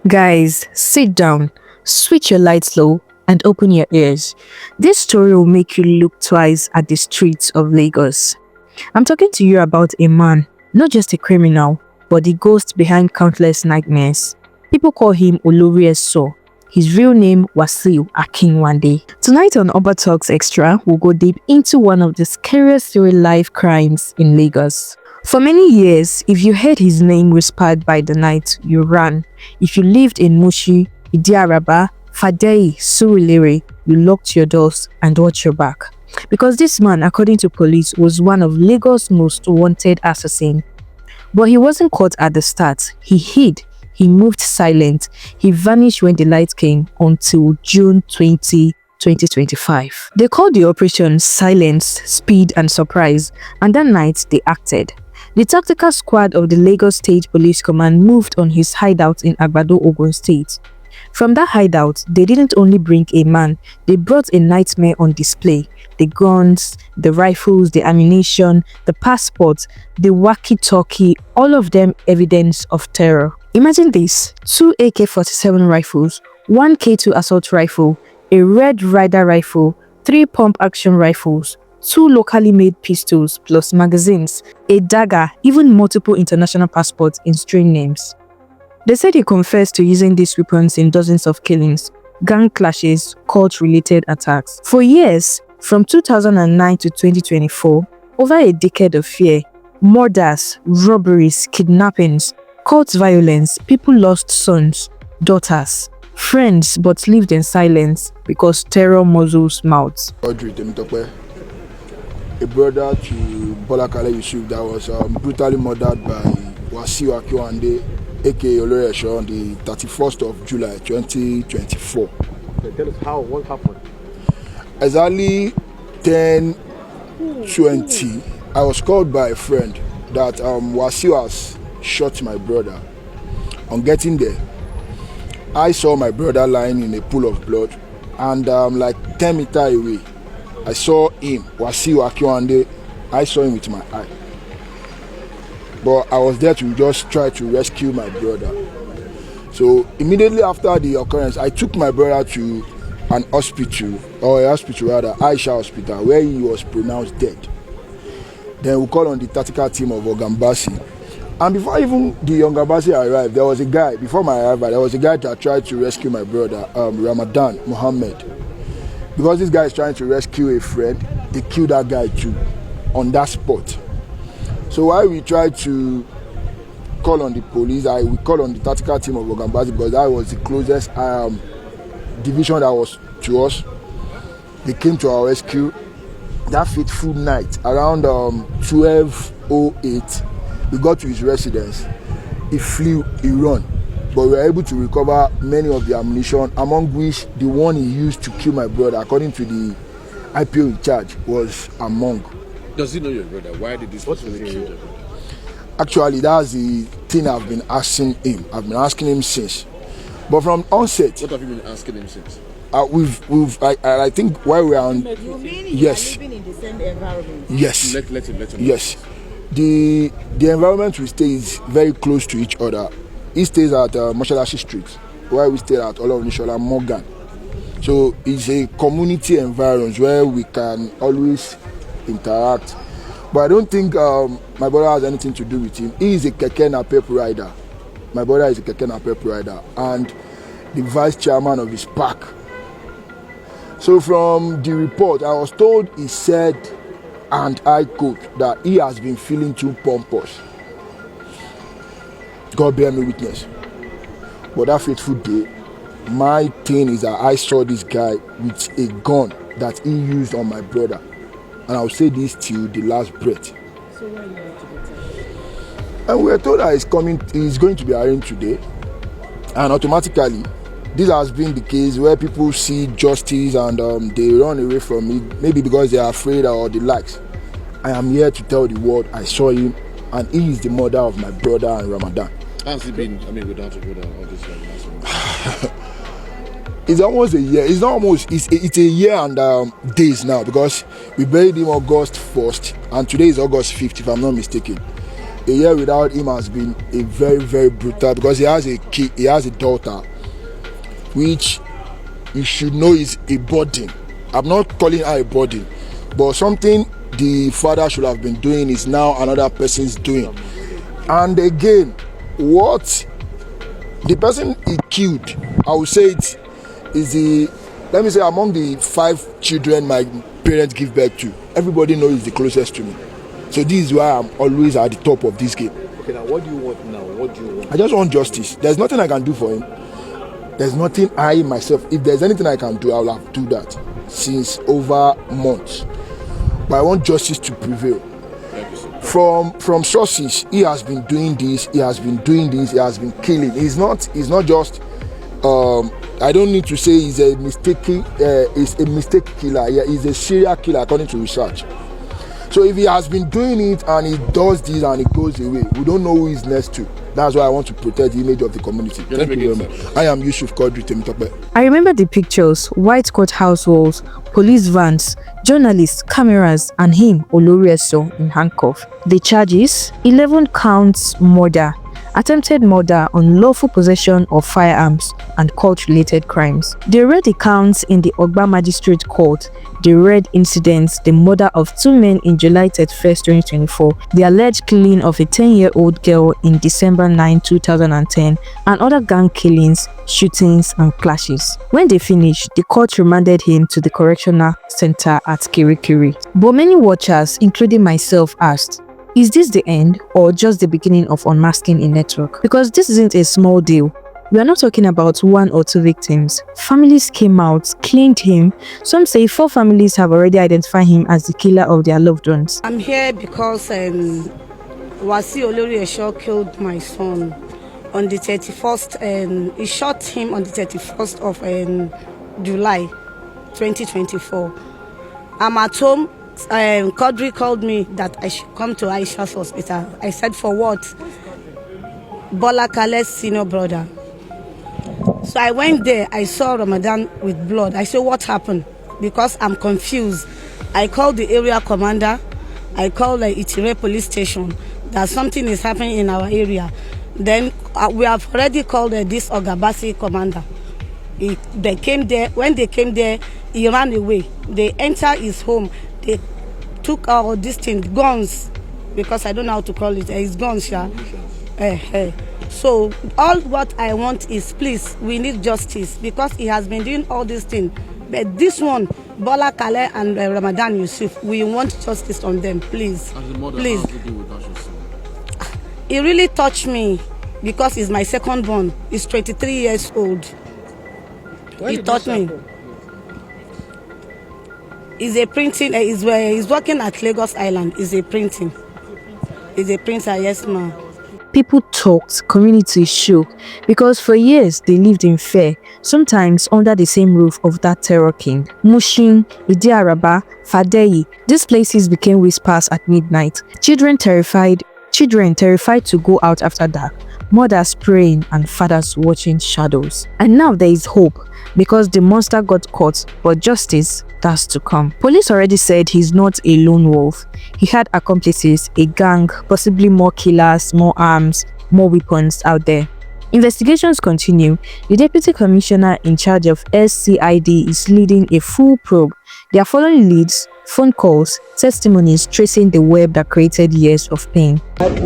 Guys, sit down, switch your lights low, and open your ears. This story will make you look twice at the streets of Lagos. I'm talking to you about a man, not just a criminal, but the ghost behind countless nightmares. People call him Olori Esho. His real name was Wasiu Akinwande. Tonight on ObaTalkz Xtra, we'll go deep into one of the scariest real-life crimes in Lagos. For many years, if you heard his name whispered by the night, you ran. If you lived in Mushi, Idiaraba, Fadei, Surulere, you locked your doors and watched your back. Because this man, according to police, was one of Lagos' most wanted assassins. But he wasn't caught at the start. He hid. He moved silent. He vanished when the light came until June 2025. They called the operation Silence, Speed and Surprise, and that night they acted. The tactical squad of the Lagos State Police Command moved on his hideout in Agbado, Ogun State. From that hideout, they didn't only bring a man, they brought a nightmare on display. The guns, the rifles, the ammunition, the passports, the walkie-talkie, all of them evidence of terror. Imagine this: 2 AK-47 rifles, 1 K2 assault rifle, a Red Rider rifle, 3 pump-action rifles, 2 locally made pistols plus magazines, a dagger, even multiple international passports in strange names. They said he confessed to using these weapons in dozens of killings, gang clashes, cult-related attacks. For years, from 2009 to 2024, over a decade of fear, murders, robberies, kidnappings, cult violence, people lost sons, daughters, friends, but lived in silence because terror muzzles mouths. A brother to Bola Kale Yusuf that was brutally murdered by Wasiu Akinwande, aka Olori Esho, on the 31st of July 2024. Tell us what happened? Exactly 10:20, I was called by a friend that Wasiu has shot my brother. On getting there, I saw my brother lying in a pool of blood, and like 10 meters away, I saw him, Wasiu Akinwande. I saw him with my eye. But I was there to just try to rescue my brother. So immediately after the occurrence, I took my brother to a hospital, Aisha Hospital, where he was pronounced dead. Then we called on the tactical team of Ogambasi. And before even the Ogambasi arrived, there was a guy, before my arrival, there was a guy that tried to rescue my brother, Ramadan Muhammad. Because this guy is trying to rescue a friend, they killed that guy too, on that spot. So while we tried to call on the police, we called on the tactical team of Ogambasi because that was the closest division that was to us. They came to our rescue. That fateful night, around 12:08, we got to his residence. He flew, he ran. But we were able to recover many of the ammunition, among which the one he used to kill my brother, according to the IPO in charge, was among. Does he know your brother? Why did this person kill your brother? Actually, that's the thing I've been asking him. I've been asking him since. But from onset... What have you been asking him since? I think while we are on... Yes. Living in the same environment? Yes. Let him know. Yes. The environment we stay is very close to each other. He stays at Moshalashi Street, where we stay at Olori Esho and Morgan. So it's a community environment where we can always interact. But I don't think my brother has anything to do with him. He is a keke napep rider. My brother is a keke napep rider and the vice chairman of his pack. So from the report, I was told he said, and I quote, that he has been feeling too pompous. God bear me witness. But that fateful day, my thing is that I saw this guy with a gun that he used on my brother. And I'll say this till the last breath. So why you went to the test? And we were told that he's going to be arraigned today. And automatically, this has been the case where people see justice and they run away from it, maybe because they are afraid or the likes. I am here to tell the world I saw him, and he is the mother of my brother and Ramadan. How's he been? Without your brother, all this last one. It's almost a year. It's not almost. It's a year and days now, because we buried him August 1st, and today is August 5th, if I'm not mistaken. a year without him has been a very, very brutal, because he has a kid, he has a daughter, which you should know is a burden. I'm not calling her a burden, but something the father should have been doing is now another person's doing. And again, what the person he killed, I would say it is the, let me say, among the 5 children my parents give birth to, everybody knows he's the closest to me. So this is why I'm always at the top of this game. Okay, now what do you want now? What do you want? I just want justice. There's nothing I can do for him. There's nothing I myself, if there's anything I can do, I will have to do that since over months. But I want justice to prevail. From sources, he has been doing this, he has been doing this, he has been killing. He's not just I don't need to say he's a mistake killer. Yeah, he's a serial killer according to research. So if he has been doing it and he does this and it goes away, we don't know who he's next to. That's why I want to protect the image of the community. Thank you very much. I am Yusuf Kodri Temitope. I remember the pictures, white courthouse walls, police vans, journalists, cameras, and him, Olori Esho, in handcuffs. The charges: 11 counts murder, attempted murder, unlawful possession of firearms, and cult-related crimes. They read the counts in the Ogba Magistrate Court. They read incidents: the murder of 2 men in July 31st, 2024, the alleged killing of a 10-year-old girl in December 9, 2010, and other gang killings, shootings, and clashes. When they finished, the court remanded him to the correctional center at Kirikiri. But many watchers, including myself, asked, is this the end or just the beginning of unmasking a network? Because this isn't a small deal. We are not talking about 1 or 2 victims. Families came out, claimed him. Some say 4 families have already identified him as the killer of their loved ones. I'm here because Olori Esho killed my son on the 31st, and he shot him on the 31st of July 2024. I'm at home. Kodri called me that I should come to Aisha's hospital. I said, for what? Bola Kale's senior brother. So I went there. I saw Ramadan with blood. I said, what happened? Because I'm confused. I called the area commander. I called the Itire police station that something is happening in our area. Then we have already called this Ogabasi commander. They came there. When they came there, he ran away. They entered his home. They took our guns, because I don't know how to call it. His guns, yeah. So all what I want is, please, we need justice, because he has been doing all these things. But this one, Bola Kale and Ramadan Yusuf, we want justice on them, please. As the mother, please. how did you with that yourself? He really touched me, because he's my second born. He's 23 years old. He taught me. He's a printing. He's working at Lagos Island. He's a printing. He's a printer, yes, ma'am. People talked, communities shook, because for years they lived in fear, sometimes under the same roof of that terror king. Mushin, Idi-Araba, Fadeyi, these places became whispers at midnight. Children terrified to go out after dark, mothers praying and fathers watching shadows. And now there is hope, because the monster got caught, but justice has to come. Police already said he's not a lone wolf. He had accomplices, a gang, possibly more killers, more arms, more weapons out there. Investigations continue. The deputy commissioner in charge of SCID is leading a full probe. They are following leads, phone calls, testimonies, tracing the web that created years of pain. I called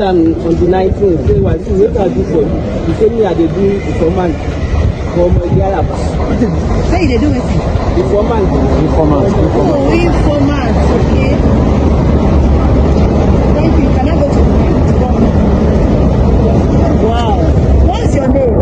am on the 19th, say, what I do for you? He said me I dey do informant for my Yaraba. Say they do it. Informant. Oh, informant. Okay. Thank you. Can I go to the Wow. What's your name?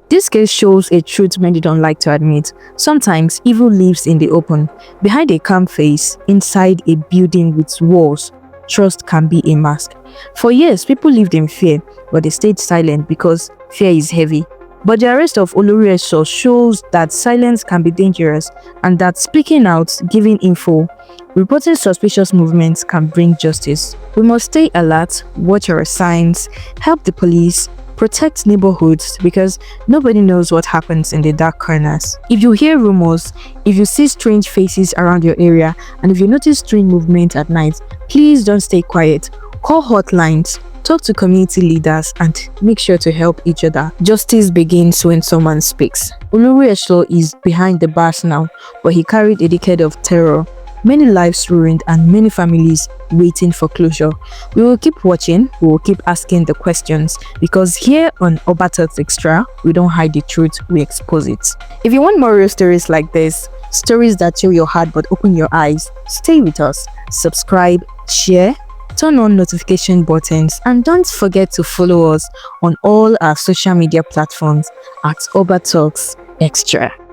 This case shows a truth many don't like to admit. Sometimes evil lives in the open, behind a calm face, inside a building with walls. Trust can be a mask. For years, people lived in fear, but they stayed silent because fear is heavy. But the arrest of Olori Esho shows that silence can be dangerous, and that speaking out, giving info, reporting suspicious movements can bring justice. We must stay alert, watch our signs, help the police, Protect neighborhoods because nobody knows what happens in the dark corners. If you hear rumors, if you see strange faces around your area, and if you notice strange movement at night, please don't stay quiet. Call hotlines, talk to community leaders, and make sure to help each other. Justice begins when someone speaks. Olori Esho is behind the bars now, but he carried a decade of terror, many lives ruined, and many families waiting for closure. We will keep watching, we will keep asking the questions, because here on ObaTalkz Xtra, we don't hide the truth, we expose it. If you want more real stories like this, stories that chill your heart but open your eyes, stay with us. Subscribe, share, turn on notification buttons, and don't forget to follow us on all our social media platforms at ObaTalkz Xtra.